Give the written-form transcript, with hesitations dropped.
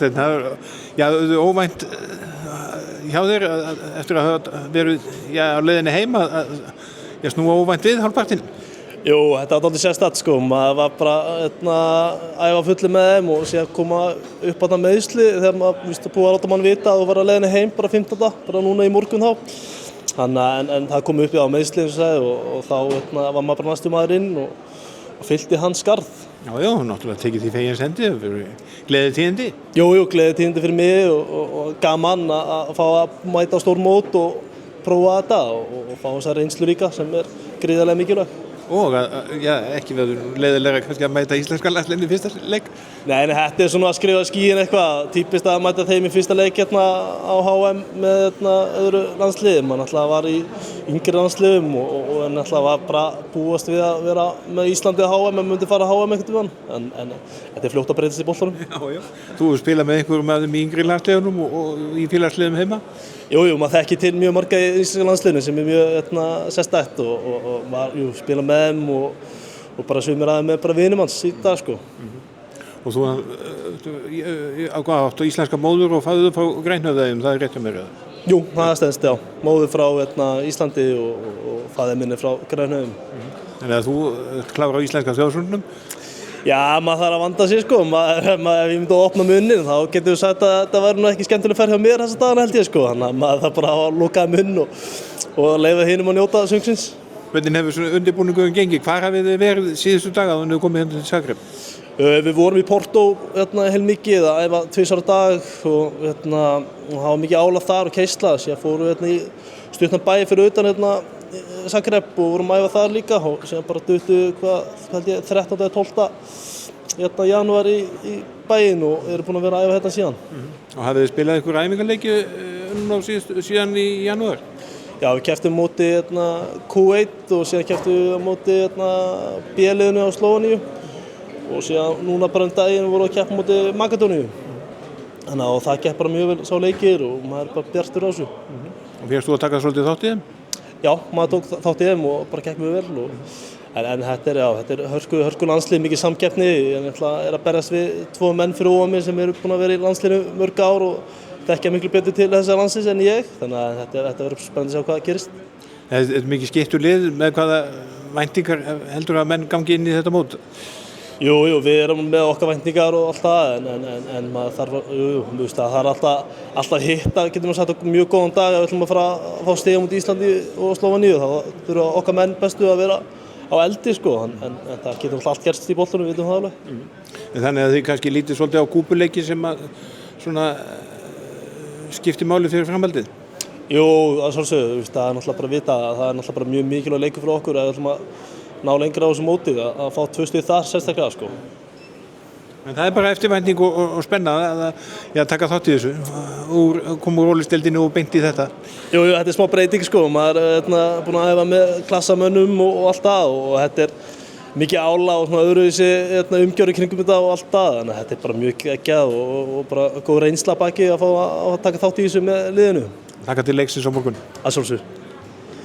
Það er óvænt hjá þér eftir að hafa verið á leiðinni heim að snúa óvænt við hálfpartinn. Jú, þetta var dálítið sérstakt sko, maður var bara æfa fullu með þeim og síðan koma upp á þetta meiðsli þegar maður búið að láta mann vita að þú var á leiðinni heim bara 15. bara núna í morgun þá. En það kom upp á meiðsli eins og sagði og þá var maður bara næstu maður inn og fyllti hans skarð. Já, náttúrulega tekið því fegins hendi, gleðitíðindi. Jú, gleðitíðindi fyrir mig og gaman að fá að mæta á stór mót og prófa þetta og fá þessa reynslu ríka sem gríðarlega mikilvæg. Og ekki verður leiðilega kannski að mæta íslenska landsliðinu í fyrsta leik? Nei, þetta svona að skrifa skíin eitthvað, típist að mæta þeim í fyrsta leik á HM með öðru landsliði. Man alltaf var í yngri landsliðum og alltaf var bara búast við að vera með Íslandi á HM en myndi fara á HM einhvern veginn. En þetta fljótt að breytast í boltanum. Já. Þú spilað með einhverjum af þeim í yngri landsliðunum og í félagsliðum heima? Jú, maður þekkir til mjög marga í íslenska landsliðinu sem mjög sérstætt og maður spila með þeim og bara sumir aðeins með bara vinum hans í dag sko. Og þú áttu íslenska móður og fæður frá Grænhöfðaeyjum, það rétt mér eða? Jú, það stendst, já. Móður frá Íslandi og fæður minni frá Grænhöfðaeyjum. Þannig að þú klárar á íslenska þjóðsögnum? Já, maður þarf að vanda sér sko, ef ég myndi að opna munnin þá getum við sagt að þetta væri nú ekki skemmtileg ferð hjá mér þessa dagana held ég sko, þannig að maður þarf bara að loka munn og leyfa hinum að njóta söngsins. Hvernig hefur svona undirbúningurinn gengið? Hvar hafið þið verið síðustu daga þannig að þið komið hérna til Zagreb? Við vorum í Porto heilmikið að æfa 2 á dag og það var mikið álag þar og keisla, síðan fórum við í stuttan bæ fyrir utan Zagreb og vorum að æfa þar líka og síðan bara duttu 13. eða 12. janúar í bæinn og eru búin að vera að æfa hérna síðan. Og hafið þið spilað einhver æfingarleiki síðan í janúar? Já, við kepptum móti Q1 og síðan kepptum við móti B-liðinu á Slóveníu og síðan núna bara daginn vorum við að keppa móti Makedóníu. Þannig að það gekk bara mjög vel sá leikir og maður bara bjartur á þessu. Og fékkst þú að taka svolítið þátt í þeim? Já, maður tók þátt í þeim og bara gekk mjög vel. En þetta er hörku landslið, mikið samkeppni. Ég er að berjast við 2 menn fyrir ofan mig sem eru búin að vera í landsliðinu mörg ár og þekkja miklu betur til þessa landsliðs en ég. Þannig að þetta verður spennandi að sjá hvað gerist. Þetta er mikið skiptur lið með hvaða væntingar heldur að menn gangi inn í þetta mót? Jú, við erum með okkar væntingar og allt það, en maður þarf, það er alltaf hitta, getur maður sagt á mjög góðan dag ef við ætlum að fara að fá stiga múti Íslandi og Slóveníu, þá þurfa okkar menn bestu að vera á eldi sko, en það getur alltaf allt gerst í boltanum, við vitum það alveg. Þannig að þið kannski lítið svolítið á kúpuleiki sem að svona skiptir máli fyrir framhaldið? Jú, að sjálfsögðu, það er náttúrulega bara að vita að það er náttúrulega bara mjög mikilvæg leikur fyrir okkur ef við ætlum að ná lengra á þessu móti að fá 2 stig þar sérstaklega sko. En það er bara eftirvænting og spenna að taka þátt í þessu, koma úr rólisteildinu og beint í þetta. Jú, þetta er smá breyting sko, maður er búinn að æfa með klassamönnum og allt það og þetta er mikið álag og svona öðruvísi umgjörð kringum þetta og allt það, þannig að þetta er bara mjög geggjað og bara góð reynsla baki að fá að taka þátt í þessu með liðinu. Þakka til leiksins á morgun. Að sjálfsögðu.